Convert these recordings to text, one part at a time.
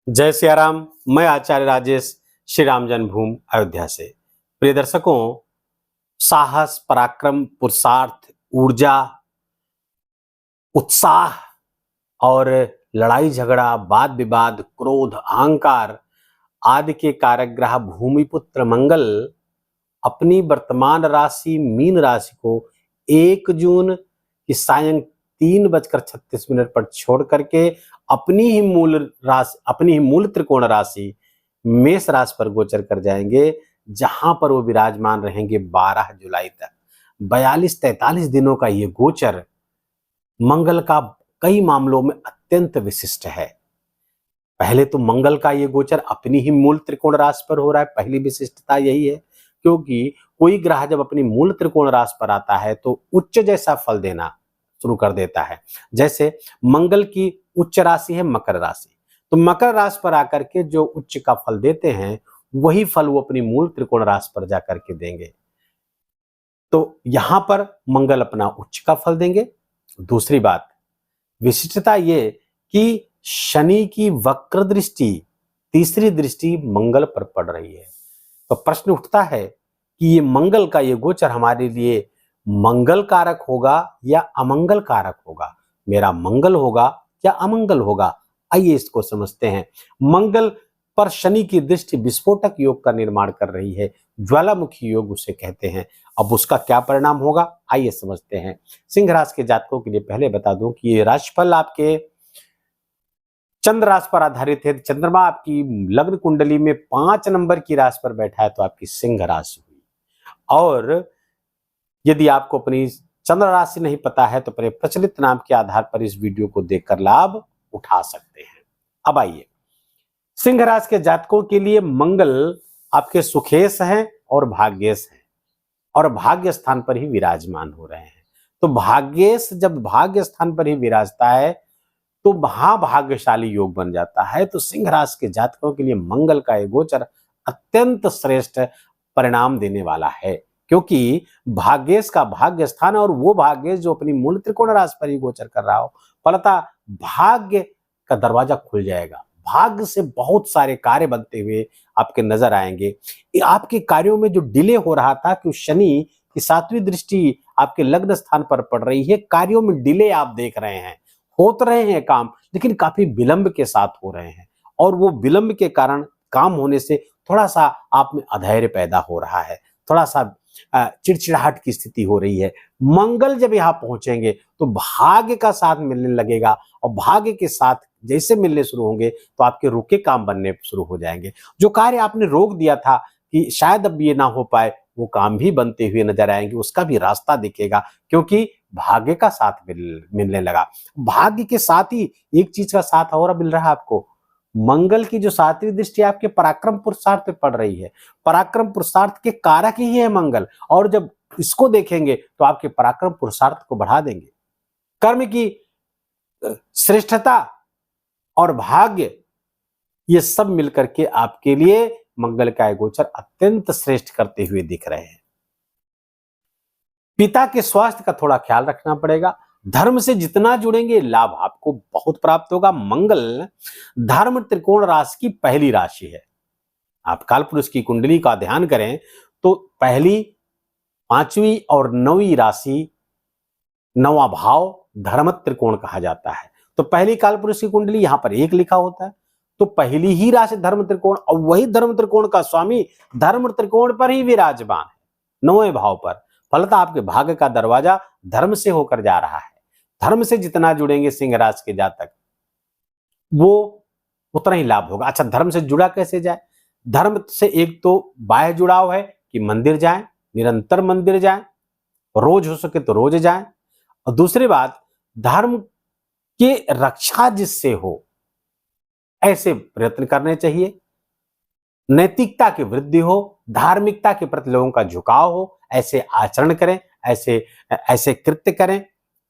जय सिया राम। मैं आचार्य राजेश, श्री राम जन्मभूमि अयोध्या से। प्रिय दर्शकों, साहस, पराक्रम, पुरुषार्थ, ऊर्जा, उत्साह और लड़ाई झगड़ा, वाद विवाद, क्रोध, अहंकार आदि के कारक ग्रह भूमिपुत्र मंगल अपनी वर्तमान राशि मीन राशि को 1 जून की सायं 3:36 पर छोड़ करके अपनी ही मूल त्रिकोण राशि मेष राशि पर गोचर कर जाएंगे, जहां पर वो विराजमान रहेंगे 12 जुलाई तक। 42-43 दिनों का ये गोचर मंगल का कई मामलों में अत्यंत विशिष्ट है। पहले तो मंगल का ये गोचर अपनी ही मूल त्रिकोण राशि पर हो रहा है। पहली विशिष्टता यही है, क्योंकि कोई ग्रह जब अपनी मूल त्रिकोण राशि पर आता है तो उच्च जैसा फल देना शुरू कर देता है। जैसे मंगल की उच्च राशि है मकर राशि, तो मकर राशि पर आकर के जो उच्च का फल देते हैं वही फल वो अपनी मूल त्रिकोण राशि पर जाकर के देंगे। तो यहां पर मंगल अपना उच्च का फल देंगे। दूसरी बात, विशिष्टता ये कि शनि की वक्र दृष्टि, तीसरी दृष्टि मंगल पर पड़ रही है। तो प्रश्न उठता है कि ये मंगल का ये गोचर हमारे लिए मंगल कारक होगा या अमंगल कारक होगा। मेरा मंगल होगा या अमंगल होगा, आइए इसको समझते हैं। मंगल पर शनि की दृष्टि विस्फोटक योग का निर्माण कर रही है, ज्वालामुखी योग उसे कहते हैं। अब उसका क्या परिणाम होगा, आइए समझते हैं। सिंह राशि के जातकों के लिए पहले बता दूं कि ये राशिफल आपके चंद्र राशि पर आधारित है। चंद्रमा आपकी लग्न कुंडली में 5 नंबर की राशि पर बैठा है, तो आपकी सिंह राशि हुई। और यदि आपको अपनी चंद्र राशि नहीं पता है तो अपने प्रचलित नाम के आधार पर इस वीडियो को देखकर लाभ उठा सकते हैं। अब आइए, सिंह राशि के जातकों के लिए मंगल आपके सुखेश हैं और भाग्येश हैं, और भाग्य स्थान पर ही विराजमान हो रहे हैं। तो भाग्येश जब भाग्य स्थान पर ही विराजता है तो महाभाग्यशाली योग बन जाता है। तो सिंह राशि के जातकों के लिए मंगल का ये गोचर अत्यंत श्रेष्ठ परिणाम देने वाला है, क्योंकि भाग्येश का भाग्य स्थान और वो भाग्येश जो अपनी मूल त्रिकोण राशि पर ही गोचर कर रहा हो, फलतः भाग्य का दरवाजा खुल जाएगा। भाग्य से बहुत सारे कार्य बनते हुए आपके नजर आएंगे। आपके कार्यों में जो डिले हो रहा था कि शनि की 7वीं दृष्टि आपके लग्न स्थान पर पड़ रही है, कार्यों में डिले आप देख रहे हैं। होते रहे हैं काम, लेकिन काफी विलंब के साथ हो रहे हैं, और वो विलंब के कारण काम होने से थोड़ा सा आप में अधैर्य पैदा हो रहा है, थोड़ा सा चिड़चिड़ाहट की स्थिति हो रही है। मंगल जब यहाँ पहुंचेंगे तो भाग्य का साथ मिलने लगेगा, और भाग्य के साथ जैसे मिलने शुरू होंगे तो आपके रुके काम बनने शुरू हो जाएंगे। जो कार्य आपने रोक दिया था कि शायद अब ये ना हो पाए, वो काम भी बनते हुए नजर आएंगे, उसका भी रास्ता दिखेगा, क्योंकि भाग्य का साथ मिलने लगा। भाग्य के साथ ही एक चीज का साथ और मिल रहा है आपको। मंगल की जो 7वीं दृष्टि आपके पराक्रम पुरुषार्थ पे पड़ रही है। पराक्रम पुरुषार्थ के कारक ही है मंगल, और जब इसको देखेंगे तो आपके पराक्रम पुरुषार्थ को बढ़ा देंगे। कर्म की श्रेष्ठता और भाग्य, ये सब मिलकर के आपके लिए मंगल का गोचर अत्यंत श्रेष्ठ करते हुए दिख रहे हैं। पिता के स्वास्थ्य का थोड़ा ख्याल रखना पड़ेगा। धर्म से जितना जुड़ेंगे लाभ आपको बहुत प्राप्त होगा। मंगल धर्म त्रिकोण राशि की पहली राशि है। आप कालपुरुष की कुंडली का ध्यान करें तो पहली, 5वीं और 9वीं राशि, 9वां भाव धर्म त्रिकोण कहा जाता है। तो पहली कालपुरुष की कुंडली यहां पर 1 लिखा होता है, तो पहली ही राशि धर्म त्रिकोण, और वही धर्म त्रिकोण का स्वामी धर्म त्रिकोण पर ही विराजमान है 9वें भाव पर। फलतः आपके भाग्य का दरवाजा धर्म से होकर जा रहा है। धर्म से जितना जुड़ेंगे सिंह राशि के जातक, वो उतना ही लाभ होगा। अच्छा, धर्म से जुड़ा कैसे जाए? धर्म से एक तो बाह्य जुड़ाव है कि मंदिर जाएं, निरंतर मंदिर जाएं, रोज हो सके तो रोज जाएं। और दूसरी बात, धर्म के रक्षा जिससे हो ऐसे प्रयत्न करने चाहिए। नैतिकता की वृद्धि हो, धार्मिकता के प्रति लोगों का झुकाव हो, ऐसे आचरण करें, ऐसे ऐसे कृत्य करें,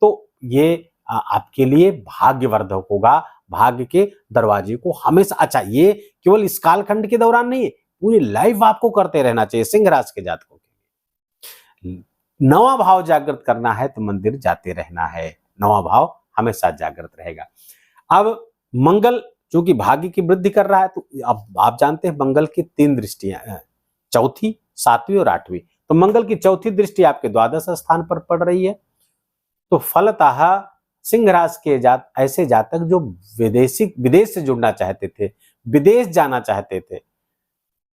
तो ये आपके लिए भाग्यवर्धक होगा। भाग्य के दरवाजे को हमेशा, अच्छा ये केवल इस कालखंड के दौरान नहीं है, पूरी लाइफ आपको करते रहना चाहिए सिंह राशि के जातकों के लिए। 9वां भाव जागृत करना है तो मंदिर जाते रहना है। 9वां भाव हमेशा जागृत रहेगा। अब मंगल चूंकि भाग्य की वृद्धि कर रहा है, तो अब आप जानते हैं मंगल की 3 दृष्टियां हैं, चौथी, 7वीं और 8वीं। तो मंगल की चौथी दृष्टि आपके द्वादश स्थान पर पड़ रही है। तो फलतः सिंह राशि के ऐसे जातक जो विदेश से जुड़ना चाहते थे, विदेश जाना चाहते थे,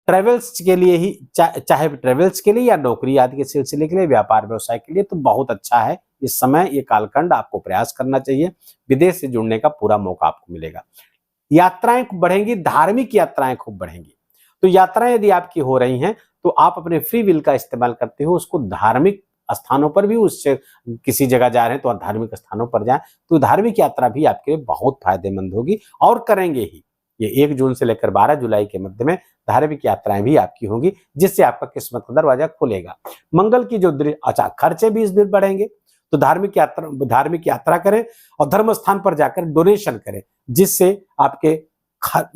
ट्रेवल्स के लिए ही, चाहे ट्रेवल्स के लिए या नौकरी आदि के सिलसिले के लिए, व्यापार व्यवसाय के लिए, तो बहुत अच्छा है इस समय, ये कालखंड आपको प्रयास करना चाहिए। विदेश से जुड़ने का पूरा मौका आपको मिलेगा। यात्राएं बढ़ेंगी, धार्मिक यात्राएं खूब बढ़ेंगी। तो यात्राएं यदि आपकी हो रही हैं तो आप अपने फ्री विल का इस्तेमाल करते हो, उसको धार्मिक स्थानों पर भी, उससे किसी जगह जा रहे हैं तो आप धार्मिक स्थानों पर जाएं, तो धार्मिक यात्रा भी आपके लिए बहुत फायदेमंद होगी और करेंगे ही। ये 1 जून से लेकर 12 जुलाई के मध्य में धार्मिक यात्राएं भी आपकी होंगी, जिससे आपका किस्मत का दरवाजा खुलेगा। मंगल की जो अच्छा, खर्चे भी इस दिन बढ़ेंगे, तो धार्मिक यात्रा करें और धर्म स्थान पर जाकर डोनेशन करें, जिससे आपके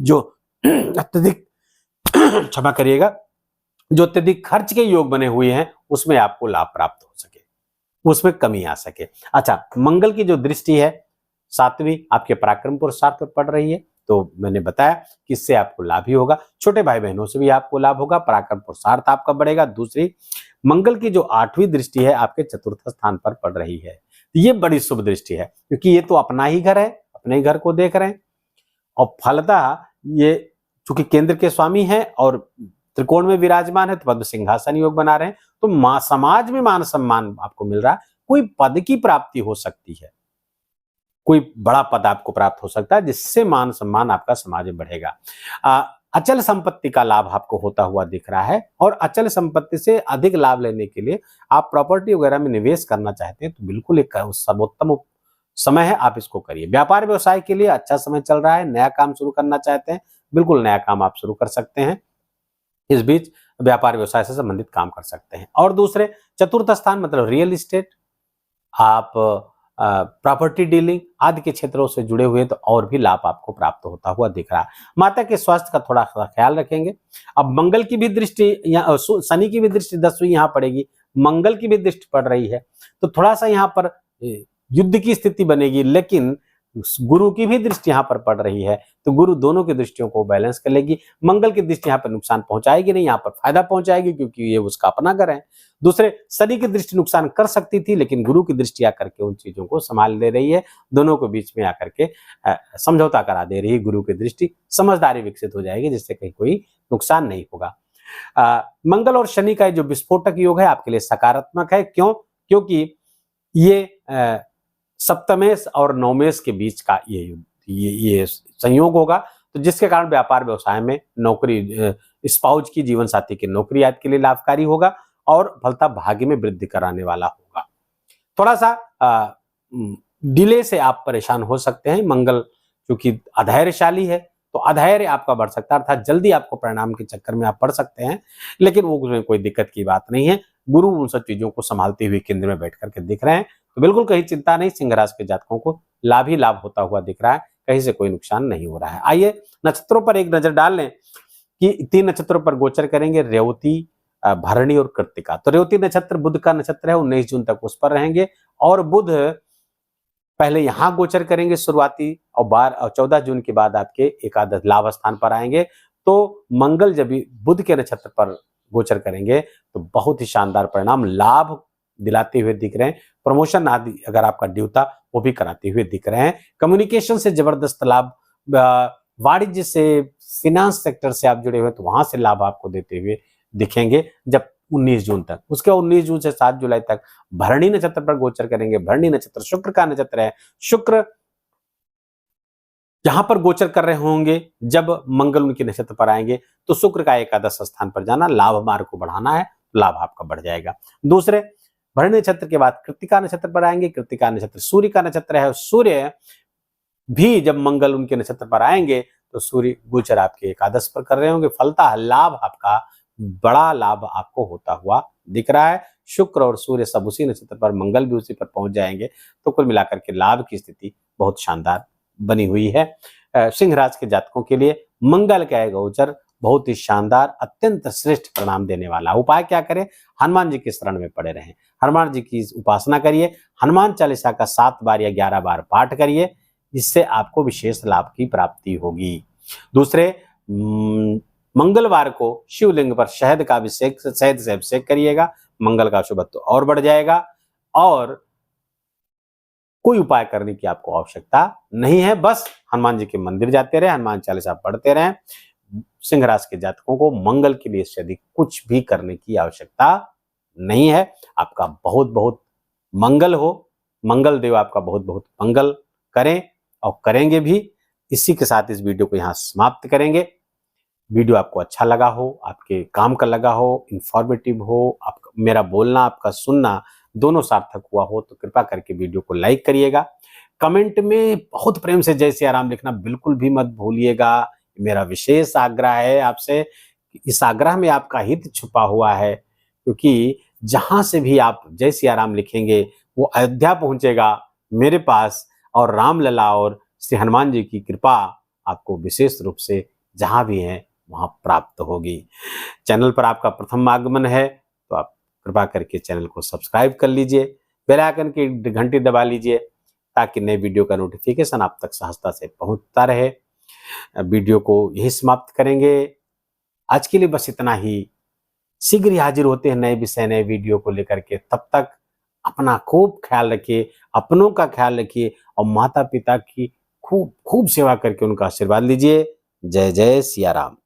जो अत्यधिक क्षमा करिएगा, जो अत्यधिक खर्च के योग बने हुए हैं उसमें आपको लाभ प्राप्त हो सके, उसमें कमी आ सके। अच्छा, मंगल की जो दृष्टि है 7वीं आपके पराक्रम पुरुषार्थ पर पड़ रही है, तो मैंने बताया कि इससे आपको लाभ ही होगा, छोटे भाई बहनों से भी आपको लाभ होगा, पराक्रम पुरुषार्थ आपका बढ़ेगा। दूसरी, मंगल की जो 8वीं दृष्टि है आपके चतुर्थ स्थान पर पड़ रही है, ये बड़ी शुभ दृष्टि है, क्योंकि ये तो अपना ही घर है, अपने ही घर को देख रहे हैं। और फलतः ये चूंकि केंद्र के स्वामी हैं और त्रिकोण में विराजमान है, तो पद्म सिंहासन योग बना रहे हैं, तो समाज में मान सम्मान आपको मिल रहा है, कोई पद की प्राप्ति हो सकती है, कोई बड़ा पद आपको प्राप्त हो सकता है, जिससे मान सम्मान आपका समाज में बढ़ेगा। अचल संपत्ति का लाभ आपको होता हुआ दिख रहा है, और अचल संपत्ति से अधिक लाभ लेने के लिए आप प्रॉपर्टी वगैरह में निवेश करना चाहते हैं, तो बिल्कुल एक सर्वोत्तम समय है, आप इसको करिए। व्यापार व्यवसाय के लिए अच्छा समय चल रहा है, नया काम शुरू करना चाहते हैं, बिल्कुल नया काम आप शुरू कर सकते हैं, इस बीच व्यापार व्यवसाय से संबंधित काम कर सकते हैं। और दूसरे, चतुर्थ स्थान मतलब रियल एस्टेट, आप प्रॉपर्टी डीलिंग आदि के क्षेत्रों से जुड़े हुए, तो और भी लाभ आपको प्राप्त होता हुआ दिख रहा है। माता के स्वास्थ्य का थोड़ा सा ख्याल रखेंगे। अब मंगल की भी दृष्टि, शनि की भी दृष्टि 10वीं यहाँ पड़ेगी, मंगल की भी दृष्टि पड़ रही है, तो थोड़ा सा यहाँ पर युद्ध की स्थिति बनेगी, लेकिन गुरु की भी दृष्टि यहाँ पर पड़ रही है, तो गुरु दोनों की दृष्टियों को बैलेंस कर लेगी। मंगल की दृष्टि यहाँ पर नुकसान पहुंचाएगी नहीं, यहाँ पर फायदा पहुंचाएगी, क्योंकि ये उसका अपना घर है। दूसरे, शनि की दृष्टि नुकसान कर सकती थी, लेकिन गुरु की दृष्टि आकर के उन चीजों को संभाल दे रही है, दोनों को बीच में आकर के समझौता करा दे रही है। गुरु की दृष्टि, समझदारी विकसित हो जाएगी, जिससे कहीं कोई नुकसान नहीं होगा। मंगल और शनि का जो विस्फोटक योग है आपके लिए सकारात्मक है। क्यों? क्योंकि ये सप्तमेश और नवमेश के बीच का ये संयोग होगा, तो जिसके कारण व्यापार व्यवसाय में नौकरी, स्पाउस की, जीवन साथी की नौकरी आदि के लिए लाभकारी होगा, और फलतः भाग्य में वृद्धि कराने वाला होगा। थोड़ा सा डिले से आप परेशान हो सकते हैं। मंगल क्योंकि अधैर्यशाली है, तो अधैर्य आपका बढ़ सकता है, अर्थात जल्दी आपको परिणाम के चक्कर में आप पड़ सकते हैं, लेकिन वो उसमें कोई दिक्कत की बात नहीं है। गुरु उन सब चीजों को संभालते हुए केंद्र में बैठ करके दिख रहे हैं, तो बिल्कुल कहीं चिंता नहीं, सिंह राशि के जातकों को लाभ ही लाभ होता हुआ दिख रहा है, कहीं से कोई नुकसान नहीं हो रहा है। आइए नक्षत्रों पर एक नजर डाल लें कि 3 नक्षत्रों पर गोचर करेंगे, रेवती, भरणी और कृत्तिका। तो रेवती नक्षत्र बुध का नक्षत्र है, 19 जून तक उस पर रहेंगे, और बुध पहले यहां गोचर करेंगे शुरुआती, और 14 जून के बाद आपके एकादश लाभ स्थान पर आएंगे। तो मंगल जब बुध के नक्षत्र पर गोचर करेंगे तो बहुत ही शानदार परिणाम, लाभ दिलाते हुए दिख रहे हैं। प्रमोशन आदि अगर आपका ड्यू था वो भी कराते हुए दिख रहे हैं। कम्युनिकेशन से जबरदस्त लाभ, वाणिज्य से, फिनांस सेक्टर से आप जुड़े हुए तो वहां से लाभ आपको देते हुए दिखेंगे जब 19 जून तक। उसके 19 जून से 7 जुलाई तक भरणी नक्षत्र पर गोचर करेंगे। भरणी नक्षत्र शुक्र का नक्षत्र है। शुक्र जहां पर गोचर कर रहे होंगे, जब मंगल उनके नक्षत्र पर आएंगे तो शुक्र का एकादश स्थान पर जाना, लाभ मार्ग को बढ़ाना है, लाभ आपका बढ़ जाएगा। दूसरे, भरणी नक्षत्र के बाद कृत्तिका नक्षत्र पर आएंगे। कृत्तिका नक्षत्र सूर्य का नक्षत्र है। सूर्य भी जब मंगल उनके नक्षत्र पर आएंगे तो सूर्य गोचर आपके एकादश पर कर रहे होंगे, फलतः लाभ आपका, बड़ा लाभ आपको होता हुआ दिख रहा है। शुक्र और सूर्य सब उसी नक्षत्र पर, मंगल भी उसी पर पहुंच जाएंगे, तो कुल मिलाकर के लाभ की स्थिति बहुत शानदार बनी हुई है। सिंह राशि के जातकों के लिए मंगल का गोचर बहुत ही शानदार, अत्यंत श्रेष्ठ परिणाम देने वाला। उपाय क्या करें? हनुमान जी के शरण में पड़े रहें, हनुमान जी की उपासना करिए, हनुमान चालीसा का 7 बार या 11 बार पाठ करिए। जिससे आपको विशेष लाभ की प्राप्ति होगी। दूसरे, मंगलवार को शिवलिंग पर शहद का अभिषेक, शहद से अभिषेक करिएगा, मंगल का शुभत्व और बढ़ जाएगा। और कोई उपाय करने की आपको आवश्यकता नहीं है, बस हनुमान जी के मंदिर जाते रहे, हनुमान चालीसा पढ़ते रहें। सिंह राशि के जातकों को मंगल के लिए इससे अधिक कुछ भी करने की आवश्यकता नहीं है। आपका बहुत बहुत मंगल हो, मंगल देव आपका बहुत बहुत मंगल करें और करेंगे भी। इसी के साथ इस वीडियो को यहाँ समाप्त करेंगे। वीडियो आपको अच्छा लगा हो, आपके काम का लगा हो, इंफॉर्मेटिव हो, आपका मेरा बोलना आपका सुनना दोनों सार्थक हुआ हो तो कृपा करके वीडियो को लाइक करिएगा। कमेंट में बहुत प्रेम से जय सिया राम लिखना बिल्कुल भी मत भूलिएगा। मेरा विशेष आग्रह है आपसे, इस आग्रह में आपका हित छुपा हुआ है, क्योंकि जहां से भी आप जय सिया राम लिखेंगे वो अयोध्या पहुंचेगा मेरे पास, और रामलला और श्री हनुमान जी की कृपा आपको विशेष रूप से जहां भी है वहां प्राप्त होगी। चैनल पर आपका प्रथम आगमन है तो आप कृपा करके चैनल को सब्सक्राइब कर लीजिए, बेल आइकन की घंटी दबा लीजिए ताकि नए वीडियो का नोटिफिकेशन आप तक सहजता से पहुंचता रहे। वीडियो को यही समाप्त करेंगे। आज के लिए बस इतना ही। शीघ्र ही हाजिर होते हैं नए विषय, नए वीडियो को लेकर के। तब तक अपना खूब ख्याल रखिए, अपनों का ख्याल रखिए और माता पिता की खूब खूब सेवा करके उनका आशीर्वाद लीजिए। जय जय सिया राम।